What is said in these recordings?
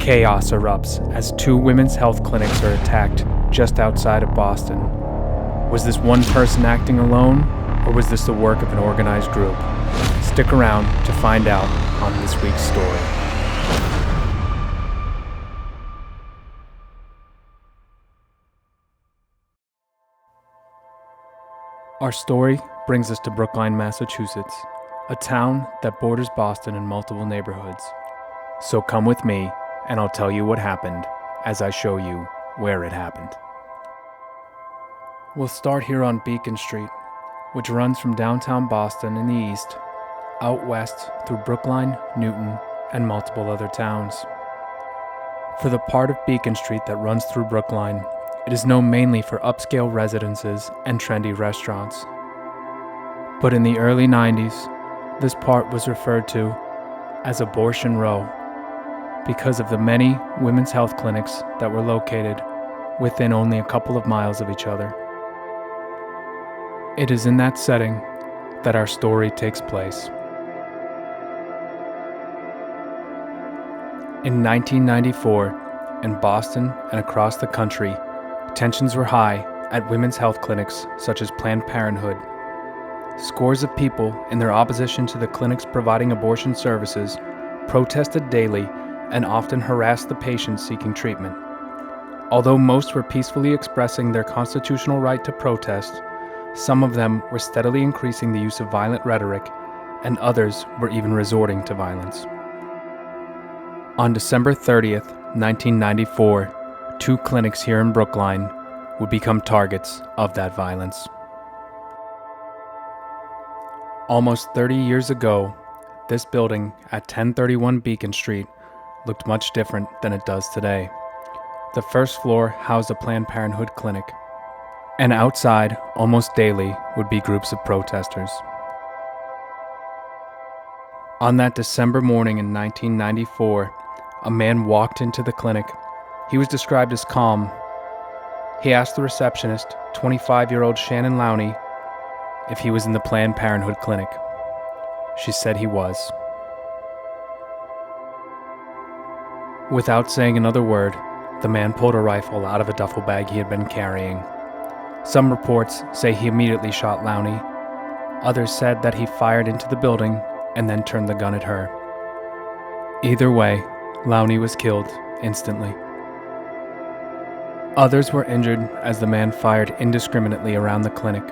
Chaos erupts as two women's health clinics are attacked just outside of Boston. Was this one person acting alone, or was this the work of an organized group? Stick around to find out on this week's story. Our story brings us to Brookline, Massachusetts, a town that borders Boston in multiple neighborhoods. So come with me, and I'll tell you what happened as I show you where it happened. We'll start here on Beacon Street, which runs from downtown Boston in the east, out west through Brookline, Newton, and multiple other towns. For the part of Beacon Street that runs through Brookline, it is known mainly for upscale residences and trendy restaurants. But in the early 90s, this part was referred to as Abortion Row because of the many women's health clinics that were located within only a couple of miles of each other. It is in that setting that our story takes place. In 1994, in Boston and across the country, tensions were high at women's health clinics such as Planned Parenthood. Scores of people, in their opposition to the clinics providing abortion services, protested daily and often harassed the patients seeking treatment. Although most were peacefully expressing their constitutional right to protest, some of them were steadily increasing the use of violent rhetoric, and others were even resorting to violence. On December 30th, 1994, two clinics here in Brookline would become targets of that violence. Almost 30 years ago, this building at 1031 Beacon Street looked much different than it does today. The first floor housed a Planned Parenthood clinic, and outside, almost daily, would be groups of protesters. On that December morning in 1994, a man walked into the clinic. He was described as calm. He asked the receptionist, 25-year-old Shannon Lowney, if he was in the Planned Parenthood clinic. She said he was. Without saying another word, the man pulled a rifle out of a duffel bag he had been carrying. Some reports say he immediately shot Lowney. Others said that he fired into the building and then turned the gun at her. Either way, Lowney was killed instantly. Others were injured as the man fired indiscriminately around the clinic.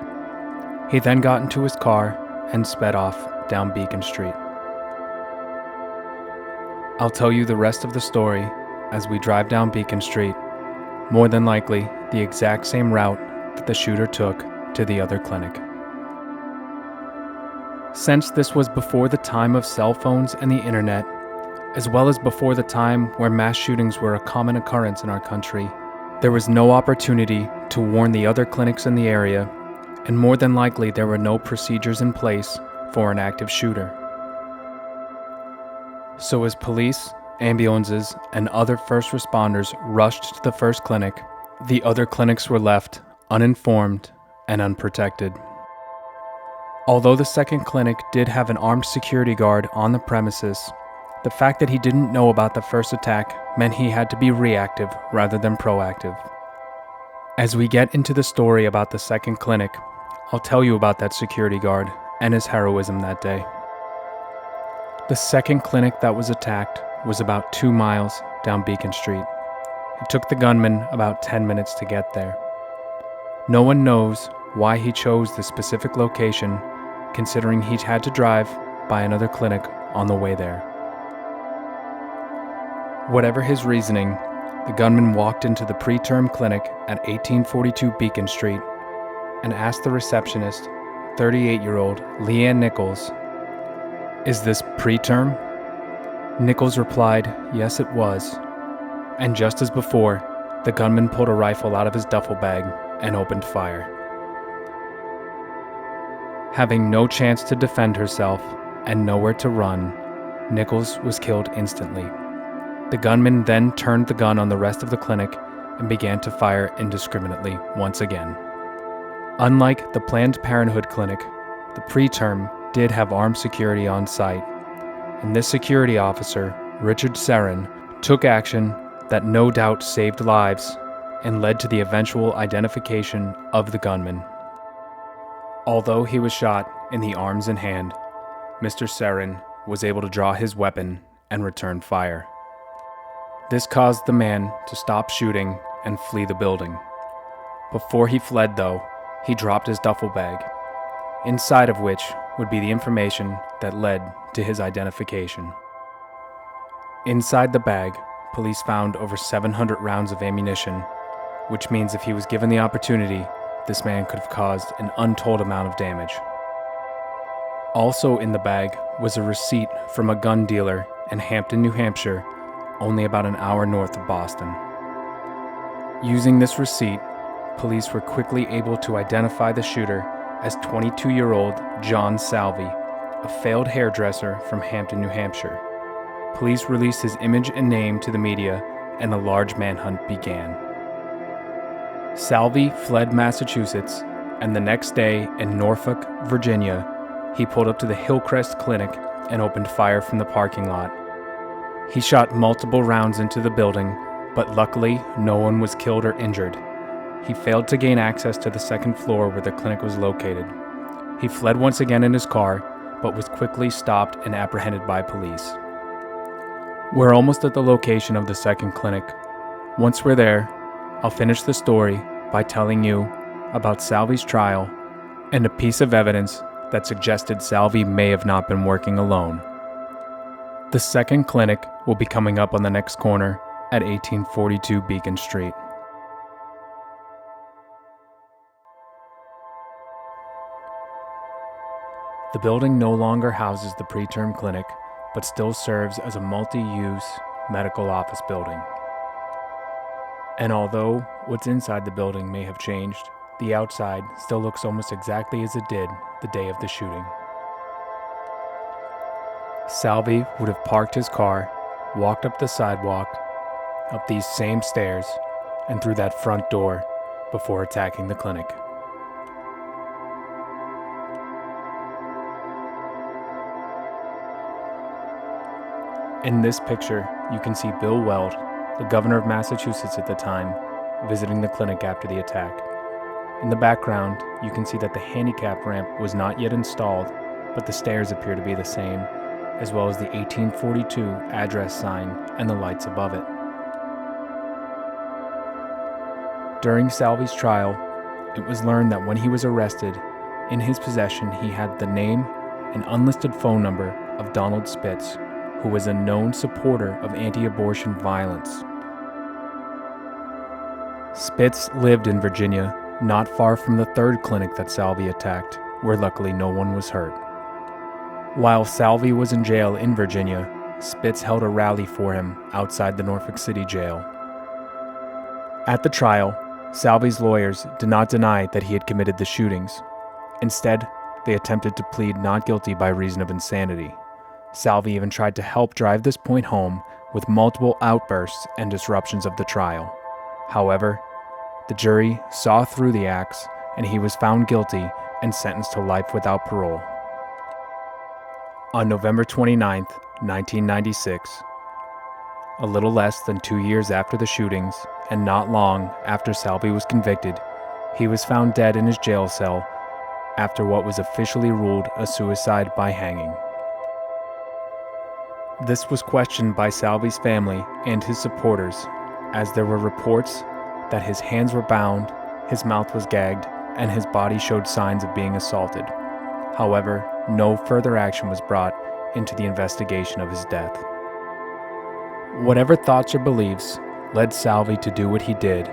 He then got into his car and sped off down Beacon Street. I'll tell you the rest of the story as we drive down Beacon Street, more than likely the exact same route that the shooter took to the other clinic. Since this was before the time of cell phones and the internet, as well as before the time where mass shootings were a common occurrence in our country, there was no opportunity to warn the other clinics in the area, and more than likely there were no procedures in place for an active shooter. So as police, ambulances, and other first responders rushed to the first clinic, the other clinics were left uninformed and unprotected. Although the second clinic did have an armed security guard on the premises, the fact that he didn't know about the first attack meant he had to be reactive rather than proactive. As we get into the story about the second clinic, I'll tell you about that security guard and his heroism that day. The second clinic that was attacked was about 2 miles down Beacon Street. It took the gunman about 10 minutes to get there. No one knows why he chose the specific location, considering he had to drive by another clinic on the way there. Whatever his reasoning, the gunman walked into the preterm clinic at 1842 Beacon Street and asked the receptionist, 38-year-old Leanne Nichols, "Is this preterm?" Nichols replied, yes it was. And just as before, the gunman pulled a rifle out of his duffel bag and opened fire. Having no chance to defend herself and nowhere to run, Nichols was killed instantly. The gunman then turned the gun on the rest of the clinic and began to fire indiscriminately once again. Unlike the Planned Parenthood clinic, the preterm did have armed security on site, and this security officer, Richard Serrin, took action that no doubt saved lives and led to the eventual identification of the gunman. Although he was shot in the arms and hand, Mr. Sarin was able to draw his weapon and return fire. This caused the man to stop shooting and flee the building. Before he fled, though, he dropped his duffel bag, inside of which would be the information that led to his identification. Inside the bag, police found over 700 rounds of ammunition, which means if he was given the opportunity, this man could have caused an untold amount of damage. Also in the bag was a receipt from a gun dealer in Hampton, New Hampshire, only about an hour north of Boston. Using this receipt, police were quickly able to identify the shooter as 22-year-old John Salvi, a failed hairdresser from Hampton, New Hampshire. Police released his image and name to the media, and a large manhunt began. Salvi fled Massachusetts, and the next day in Norfolk, Virginia, he pulled up to the Hillcrest Clinic and opened fire from the parking lot. He shot multiple rounds into the building, but luckily no one was killed or injured. He failed to gain access to the second floor where the clinic was located. He fled once again in his car, but was quickly stopped and apprehended by police. We're almost at the location of the second clinic. Once we're there, I'll finish the story by telling you about Salvi's trial and a piece of evidence that suggested Salvi may have not been working alone. The second clinic will be coming up on the next corner at 1842 Beacon Street. The building no longer houses the preterm clinic, but still serves as a multi-use medical office building. And although what's inside the building may have changed, the outside still looks almost exactly as it did the day of the shooting. Salvi would have parked his car, walked up the sidewalk, up these same stairs, and through that front door before attacking the clinic. In this picture, you can see Bill Weld, the governor of Massachusetts at the time, visiting the clinic after the attack. In the background, you can see that the handicap ramp was not yet installed, but the stairs appear to be the same, as well as the 1842 address sign and the lights above it. During Salvi's trial, it was learned that when he was arrested, in his possession he had the name and unlisted phone number of Donald Spitz, who was a known supporter of anti-abortion violence. Spitz lived in Virginia, not far from the third clinic that Salvi attacked, where luckily no one was hurt. While Salvi was in jail in Virginia, Spitz held a rally for him outside the Norfolk City jail. At the trial, Salvi's lawyers did not deny that he had committed the shootings. Instead, they attempted to plead not guilty by reason of insanity. Salvi even tried to help drive this point home with multiple outbursts and disruptions of the trial. However, the jury saw through the acts, and he was found guilty and sentenced to life without parole. On November 29, 1996, a little less than 2 years after the shootings, and not long after Salvi was convicted, he was found dead in his jail cell after what was officially ruled a suicide by hanging. This was questioned by Salvi's family and his supporters, as there were reports that his hands were bound, his mouth was gagged, and his body showed signs of being assaulted. However, no further action was brought into the investigation of his death. Whatever thoughts or beliefs led Salvi to do what he did,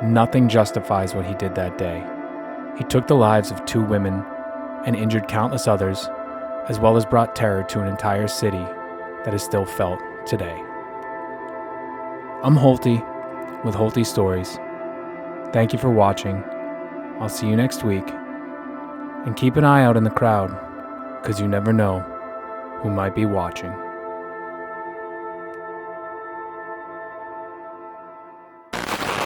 nothing justifies what he did that day. He took the lives of 2 women and injured countless others, as well as brought terror to an entire city that is still felt today. I'm Holty with Holty Stories. Thank you for watching. I'll see you next week. And keep an eye out in the crowd, because you never know who might be watching.